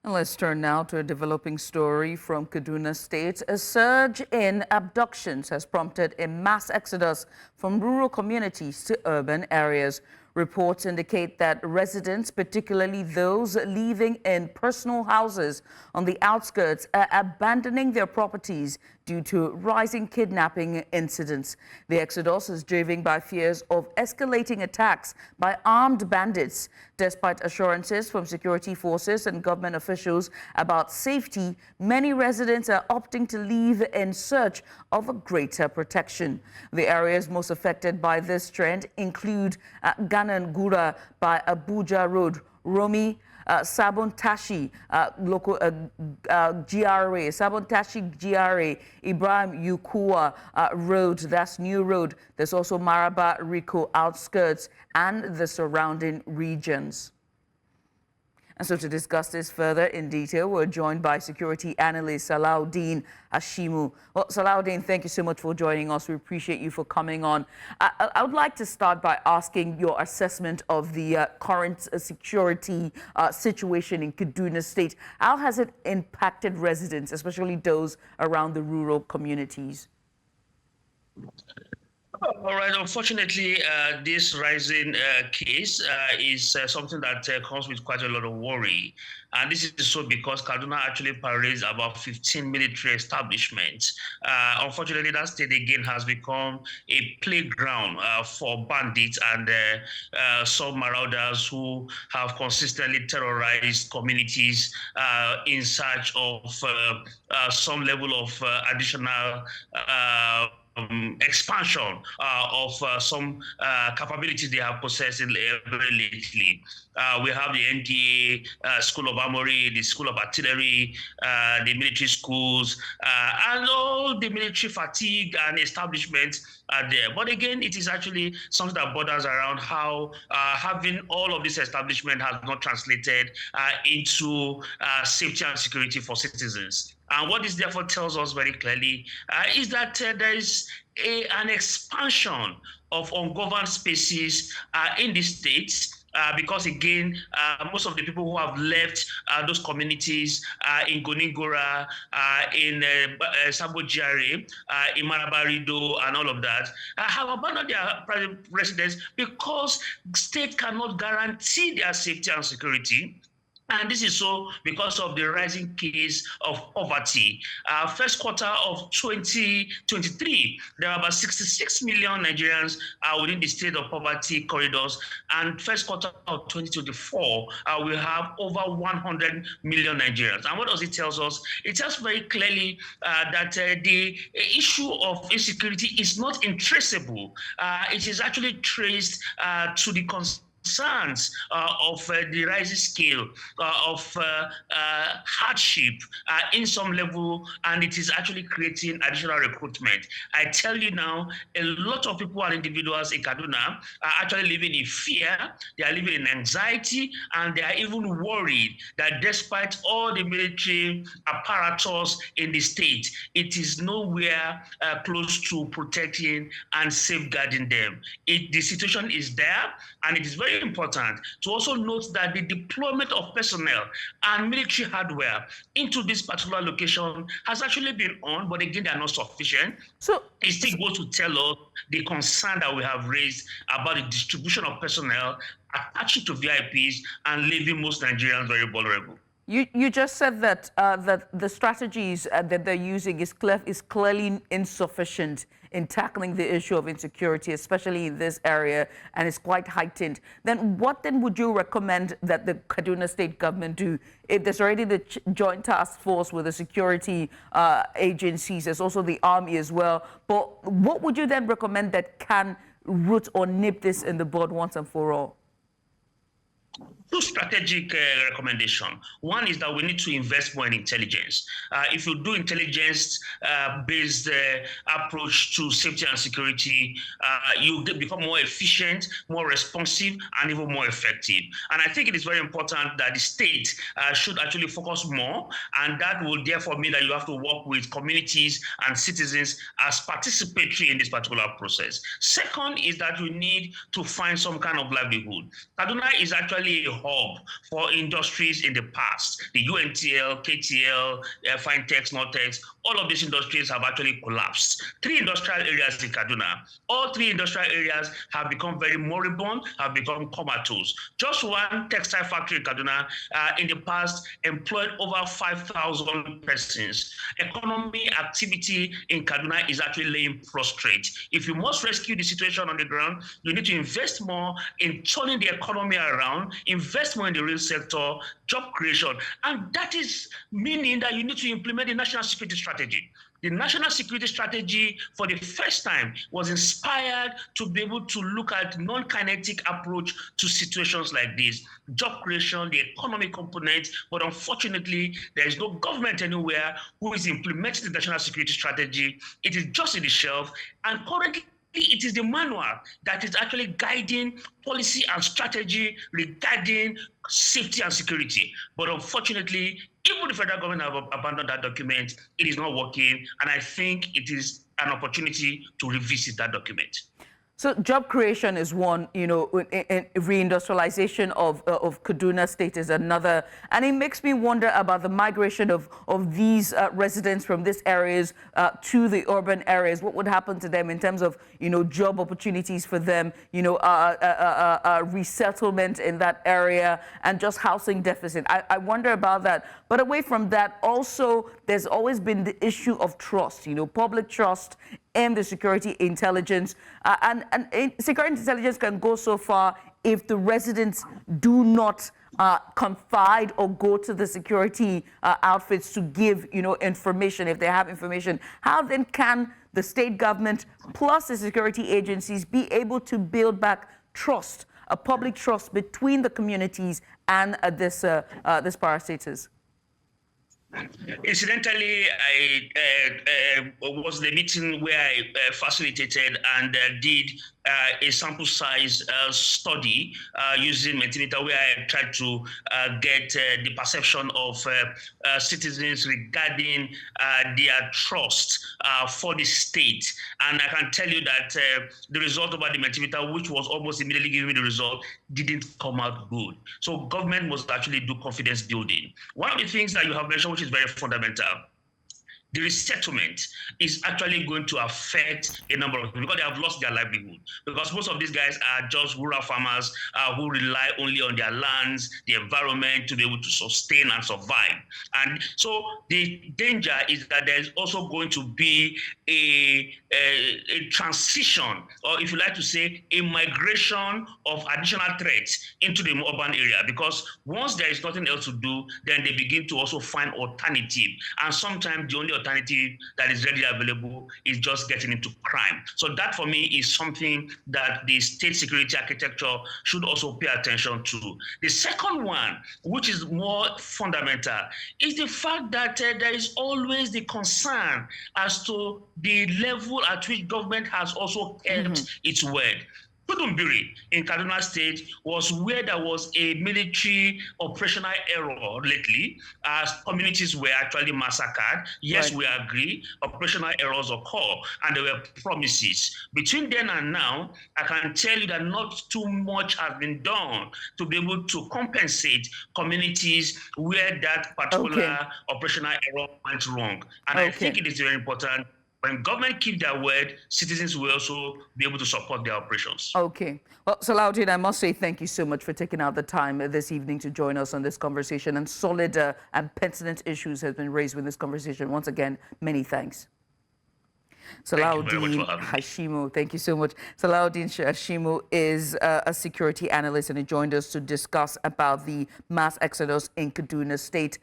And let's turn now to a developing story from Kaduna State. A surge in abductions has prompted a mass exodus from rural communities to urban areas. Reports indicate that residents, particularly those living in personal houses on the outskirts, are abandoning their properties due to rising kidnapping incidents. The exodus is driven by fears of escalating attacks by armed bandits. Despite assurances from security forces and government officials about safety, many residents are opting to leave in search of a greater protection. The areas most affected by this trend include Gonin Gora by Abuja Road, Romi, Sabon-Tashi local GRA, Sabon-Tashi GRA, Ibrahim Yukuwa Road, that's New Road. There's also Maraba Rico outskirts and the surrounding regions. And so to discuss this further in detail, we're joined by security analyst Salaudeen Hashimu. Well, Salaudeen, thank you so much for joining us. We appreciate you for coming on. I would like to start by asking your assessment of the current security situation in Kaduna State. How has it impacted residents, especially those around the rural communities? All right. Unfortunately, this rising case is something that comes with quite a lot of worry. And this is so because Kaduna actually parades about 15 military establishments. Unfortunately, that state again has become a playground for bandits and some marauders who have consistently terrorized communities in search of some level of additional expansion of some capabilities they have possessed very lately. We have the NDA, School of Armory, the School of Artillery, the military schools, and all the military fatigue and establishments are there. But again, it is actually something that borders around how having all of this establishment has not translated into safety and security for citizens. And what this therefore tells us very clearly is that there is an expansion of ungoverned spaces in the states. Because again, most of the people who have left those communities in Gonin Gora, in Sabo GRA, in Marabarido, and all of that, have abandoned their private residence because state cannot guarantee their safety and security. And this is so because of the rising case of poverty. First quarter of 2023, there are about 66 million Nigerians within the state of poverty corridors. And first quarter of 2024, we have over 100 million Nigerians. And what does it tell us? It tells very clearly that the issue of insecurity is not intraceable. It is actually traced to the concerns of the rising scale of hardship in some level, and it is actually creating additional recruitment. I tell you now, a lot of people and individuals in Kaduna are actually living in fear, they are living in anxiety, and they are even worried that despite all the military apparatus in the state, it is nowhere close to protecting and safeguarding them. The situation is there, and it is very important to also note that the deployment of personnel and military hardware into this particular location has actually been on, but again, they are not sufficient. So it still goes to tell us the concern that we have raised about the distribution of personnel attaching to VIPs and leaving most Nigerians very vulnerable. You just said that that the strategies that they're using is clearly insufficient in tackling the issue of insecurity, especially in this area, and it's quite heightened. Then what then would you recommend that the Kaduna State government do? If there's already the joint task force with the security agencies, there's also the army as well. But what would you then recommend that can root or nip this in the bud once and for all? Two strategic recommendations. One is that we need to invest more in intelligence. If you do intelligence-based approach to safety and security, you become more efficient, more responsive, and even more effective. And I think it is very important that the state should actually focus more, and that will therefore mean that you have to work with communities and citizens as participatory in this particular process. Second is that we need to find some kind of livelihood. Kaduna is actually a hub for industries in the past. The UNTL, KTL, Finetex, Nortex, all of these industries have actually collapsed. 3 industrial areas in Kaduna, all 3 industrial areas have become very moribund, have become comatose. Just one textile factory in Kaduna in the past employed over 5,000 persons. Economy activity in Kaduna is actually laying prostrate. If you must rescue the situation on the ground, you need to invest more in turning the economy around, invest more in the real sector, job creation. And that is meaning that you need to implement the national security strategy. The national security strategy, for the first time, was inspired to be able to look at non-kinetic approach to situations like this. Job creation, the economic component, but unfortunately, there is no government anywhere who is implementing the national security strategy. It is just in the shelf, and currently, it is the manual that is actually guiding policy and strategy regarding safety and security. But unfortunately, even the federal government have abandoned that document. It is not working, and I think it is an opportunity to revisit that document. So job creation is one, reindustrialization of Kaduna State is another. And it makes me wonder about the migration of these residents from these areas to the urban areas. What would happen to them in terms of, job opportunities for them, resettlement in that area and just housing deficit. I wonder about that. But away from that, also, there's always been the issue of trust, public trust and the security intelligence. And security intelligence can go so far if the residents do not confide or go to the security outfits to give, information, if they have information. How then can the state government plus the security agencies be able to build back trust, a public trust between the communities and this parastaters? Incidentally, I was the meeting where I facilitated and did a sample size study using Mentimeter, where I tried to get the perception of citizens regarding their trust for the state. And I can tell you that the result about the Mentimeter, which was almost immediately giving me the result, didn't come out good. So government must actually do confidence building. One of the things that you have mentioned, which is very fundamental, the resettlement is actually going to affect a number of people because they have lost their livelihood. Because most of these guys are just rural farmers who rely only on their lands, the environment to be able to sustain and survive. And so the danger is that there's also going to be a transition, or if you like to say, a migration of additional threats into the urban area. Because once there is nothing else to do, then they begin to also find alternative. And sometimes the only alternative that is readily available is just getting into crime. So that for me is something that the state security architecture should also pay attention to. The second one, which is more fundamental, is the fact that there is always the concern as to the level at which government has also kept its word. Kudumbiri in Kaduna State was where there was a military operational error lately, as communities were actually massacred. Yes, right. We agree, operational errors occur, and there were promises. Between then and now, I can tell you that not too much has been done to be able to compensate communities where that particular operational error went wrong. And I think it is very important. When government keep their word, citizens will also be able to support their operations. Okay. Well, Salaudeen, I must say thank you so much for taking out the time this evening to join us on this conversation. And solid and pertinent issues have been raised with this conversation. Once again, many thanks. Salaudeen Hashimu, thank you so much. Salaudeen Hashimu is a security analyst, and he joined us to discuss about the mass exodus in Kaduna State.